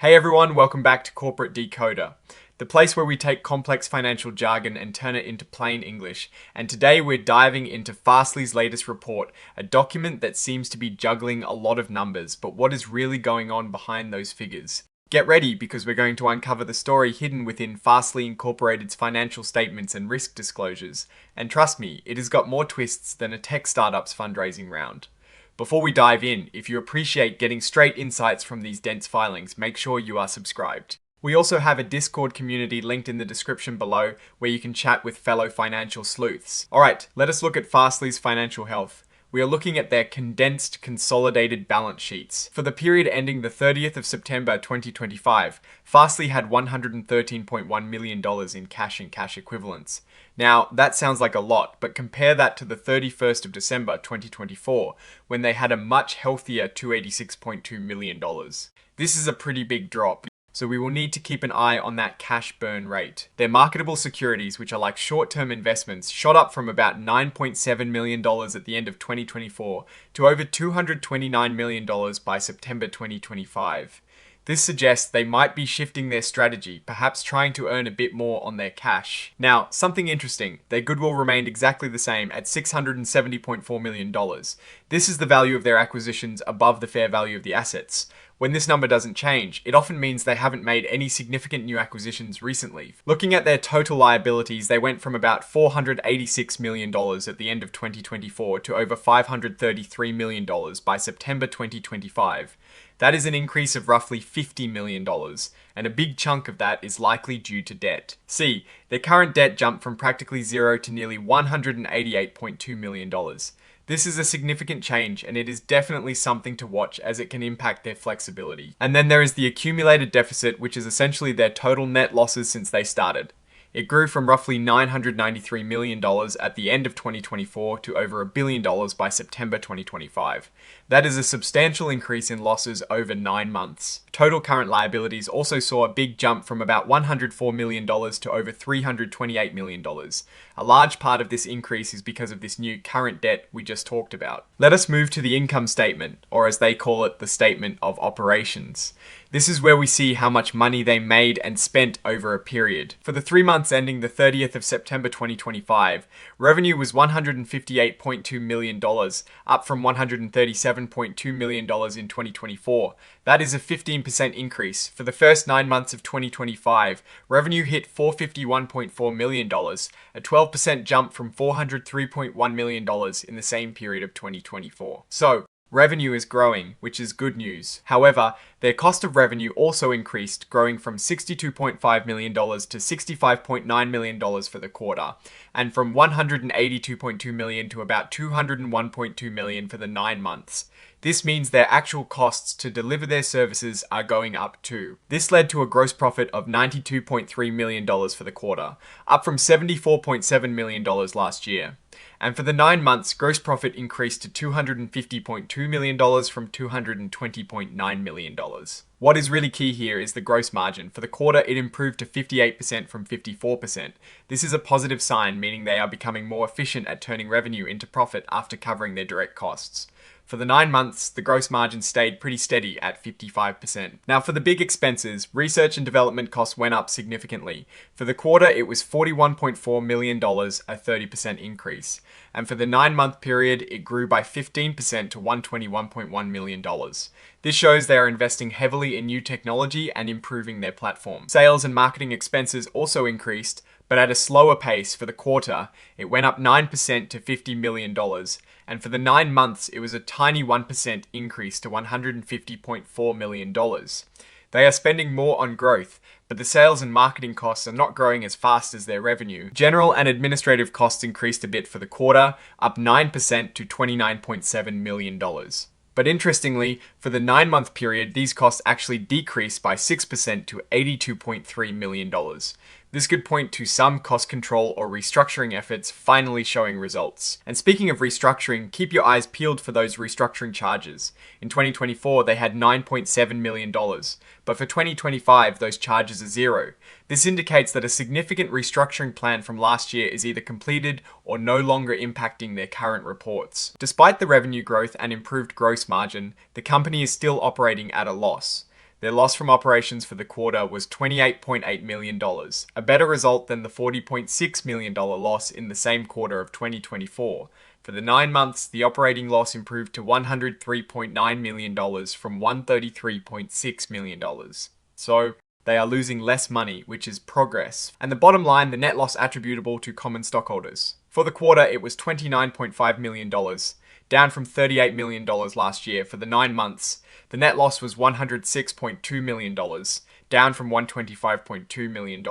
Hey everyone, welcome back to Corporate Decoder, the place where we take complex financial jargon and turn it into plain English. And today we're diving into Fastly's latest report, a document that seems to be juggling a lot of numbers, but what is really going on behind those figures? Get ready, because we're going to uncover the story hidden within Fastly Incorporated's financial statements and risk disclosures. And trust me, it has got more twists than a tech startup's fundraising round. Before we dive in, if you appreciate getting straight insights from these dense filings, make sure you are subscribed. We also have a Discord community linked in the description below where you can chat with fellow financial sleuths. Alright, let us look at Fastly's financial health. We are looking at their condensed, consolidated balance sheets. For the period ending the 30th of September 2025, Fastly had $113.1 million in cash and cash equivalents. Now, that sounds like a lot, but compare that to the 31st of December 2024, when they had a much healthier $286.2 million. This is a pretty big drop, so we will need to keep an eye on that cash burn rate. Their marketable securities, which are like short-term investments, shot up from about $9.7 million at the end of 2024 to over $229 million by September 2025. This suggests they might be shifting their strategy, perhaps trying to earn a bit more on their cash. Now, something interesting, their goodwill remained exactly the same at $670.4 million. This is the value of their acquisitions above the fair value of the assets. When this number doesn't change, it often means they haven't made any significant new acquisitions recently. Looking at their total liabilities, they went from about $486 million at the end of 2024 to over $533 million by September 2025. That is an increase of roughly $50 million, and a big chunk of that is likely due to debt. See, their current debt jumped from practically zero to nearly $188.2 million. This is a significant change, and it is definitely something to watch as it can impact their flexibility. And then there is the accumulated deficit, which is essentially their total net losses since they started. It grew from roughly $993 million at the end of 2024 to over $1 billion by September 2025. That is a substantial increase in losses over 9 months. Total current liabilities also saw a big jump from about $104 million to over $328 million. A large part of this increase is because of this new current debt we just talked about. Let us move to the income statement, or as they call it, the statement of operations. This is where we see how much money they made and spent over a period. For the 3 months ending the 30th of September 2025, revenue was $158.2 million, up from $137.2 million in 2024. That is a 15% increase. For the first 9 months of 2025, revenue hit $451.4 million, a 12% jump from $403.1 million in the same period of 2024. So, revenue is growing, which is good news. However, their cost of revenue also increased, growing from $62.5 million to $65.9 million for the quarter, and from $182.2 million to about $201.2 million for the 9 months. This means their actual costs to deliver their services are going up too. This led to a gross profit of $92.3 million for the quarter, up from $74.7 million last year. And for the 9 months, gross profit increased to $250.2 million from $220.9 million. What is really key here is the gross margin. For the quarter, it improved to 58% from 54%. This is a positive sign, meaning they are becoming more efficient at turning revenue into profit after covering their direct costs. For the 9 months, the gross margin stayed pretty steady at 55%. Now for the big expenses, research and development costs went up significantly. For the quarter, it was $41.4 million, a 30% increase. And for the 9-month period, it grew by 15% to $121.1 million. This shows they are investing heavily in new technology and improving their platform. Sales and marketing expenses also increased, but at a slower pace. For the quarter, it went up 9% to $50 million. And for the 9 months, it was a tiny 1% increase to $150.4 million. They are spending more on growth, but the sales and marketing costs are not growing as fast as their revenue. General and administrative costs increased a bit for the quarter, up 9% to $29.7 million. But interestingly, for the 9-month period, these costs actually decreased by 6% to $82.3 million. This could point to some cost control or restructuring efforts finally showing results. And speaking of restructuring, keep your eyes peeled for those restructuring charges. In 2024, they had $9.7 million, but for 2025, those charges are zero. This indicates that a significant restructuring plan from last year is either completed or no longer impacting their current reports. Despite the revenue growth and improved gross margin, the company is still operating at a loss. Their loss from operations for the quarter was $28.8 million, a better result than the $40.6 million loss in the same quarter of 2024. For the 9 months, the operating loss improved to $103.9 million from $133.6 million. So, they are losing less money, which is progress. And the bottom line, the net loss attributable to common stockholders. For the quarter, it was $29.5 million, down from $38 million last year. For the 9 months, the net loss was $106.2 million, down from $125.2 million.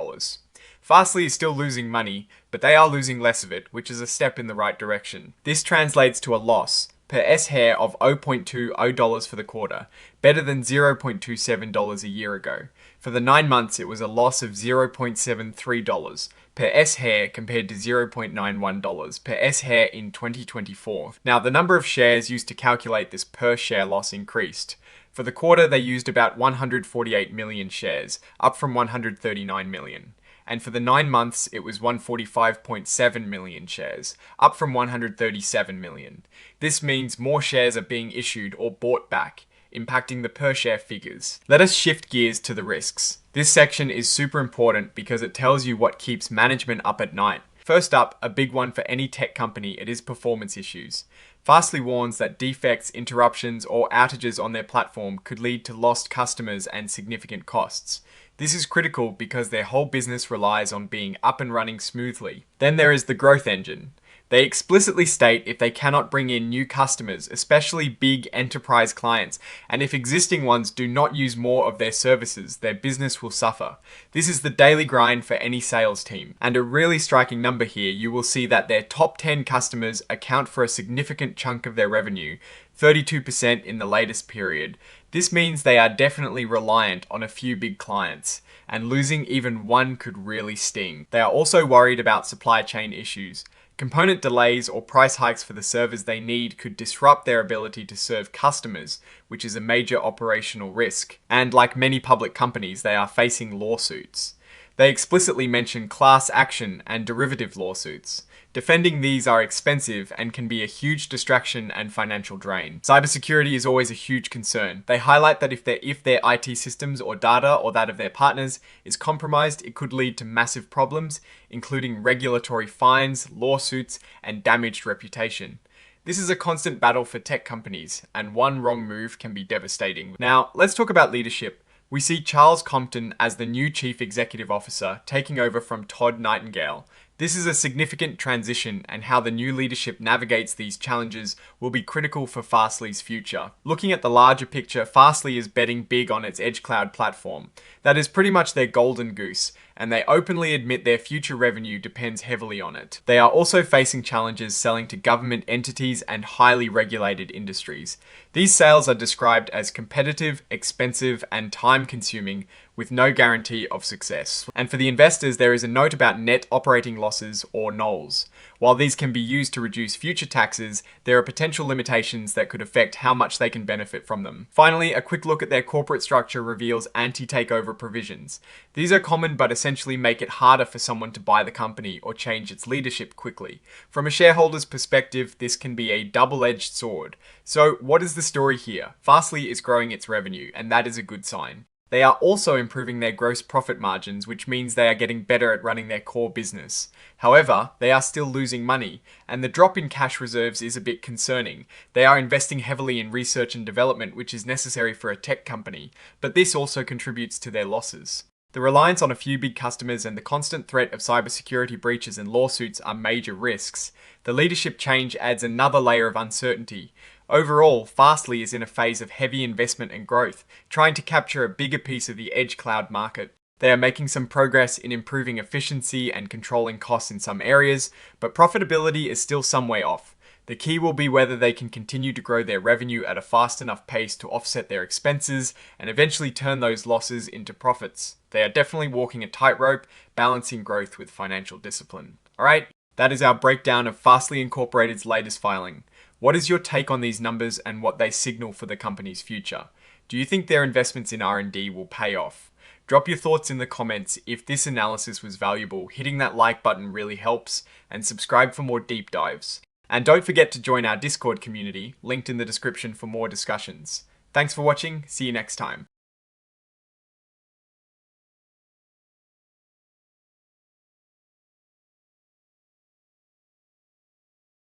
Fastly is still losing money, but they are losing less of it, which is a step in the right direction. This translates to a loss per S-hair of $0.20 for the quarter, better than $0.27 a year ago. For the 9 months, it was a loss of $0.73 per S-hair compared to $0.91 per S-hair in 2024. Now, the number of shares used to calculate this per share loss increased. For the quarter, they used about 148 million shares, up from 139 million. And for the 9 months, it was 145.7 million shares, up from 137 million. This means more shares are being issued or bought back, impacting the per share figures. Let us shift gears to the risks. This section is super important because it tells you what keeps management up at night. First up, a big one for any tech company, it is performance issues. Fastly warns that defects, interruptions, or outages on their platform could lead to lost customers and significant costs. This is critical because their whole business relies on being up and running smoothly. Then there is the growth engine. They explicitly state if they cannot bring in new customers, especially big enterprise clients, and if existing ones do not use more of their services, their business will suffer. This is the daily grind for any sales team. And a really striking number here, you will see that their top 10 customers account for a significant chunk of their revenue, 32% in the latest period. This means they are definitely reliant on a few big clients, and losing even one could really sting. They are also worried about supply chain issues. Component delays or price hikes for the servers they need could disrupt their ability to serve customers, which is a major operational risk. And like many public companies, they are facing lawsuits. They explicitly mention class action and derivative lawsuits. Defending these are expensive and can be a huge distraction and financial drain. Cybersecurity is always a huge concern. They highlight that if their IT systems or data or that of their partners is compromised, it could lead to massive problems, including regulatory fines, lawsuits, and damaged reputation. This is a constant battle for tech companies, and one wrong move can be devastating. Now, let's talk about leadership. We see Charles Compton as the new Chief Executive Officer, taking over from Todd Nightingale. This is a significant transition, and how the new leadership navigates these challenges will be critical for Fastly's future. Looking at the larger picture, Fastly is betting big on its edge cloud platform. That is pretty much their golden goose, and they openly admit their future revenue depends heavily on it. They are also facing challenges selling to government entities and highly regulated industries. These sales are described as competitive, expensive, and time-consuming, with no guarantee of success. And for the investors, there is a note about net operating losses, or NOLs. While these can be used to reduce future taxes, there are potential limitations that could affect how much they can benefit from them. Finally, a quick look at their corporate structure reveals anti-takeover provisions. These are common but essentially make it harder for someone to buy the company or change its leadership quickly. From a shareholder's perspective, this can be a double-edged sword. So what is the story here? Fastly is growing its revenue, and that is a good sign. They are also improving their gross profit margins, which means they are getting better at running their core business. However, they are still losing money, and the drop in cash reserves is a bit concerning. They are investing heavily in research and development, which is necessary for a tech company, but this also contributes to their losses. The reliance on a few big customers and the constant threat of cybersecurity breaches and lawsuits are major risks. The leadership change adds another layer of uncertainty. Overall, Fastly is in a phase of heavy investment and growth, trying to capture a bigger piece of the edge cloud market. They are making some progress in improving efficiency and controlling costs in some areas, but profitability is still some way off. The key will be whether they can continue to grow their revenue at a fast enough pace to offset their expenses and eventually turn those losses into profits. They are definitely walking a tightrope, balancing growth with financial discipline. Alright, that is our breakdown of Fastly Incorporated's latest filing. What is your take on these numbers and what they signal for the company's future? Do you think their investments in R&D will pay off? Drop your thoughts in the comments. If this analysis was valuable, hitting that like button really helps, and subscribe for more deep dives. And don't forget to join our Discord community, linked in the description for more discussions. Thanks for watching, see you next time.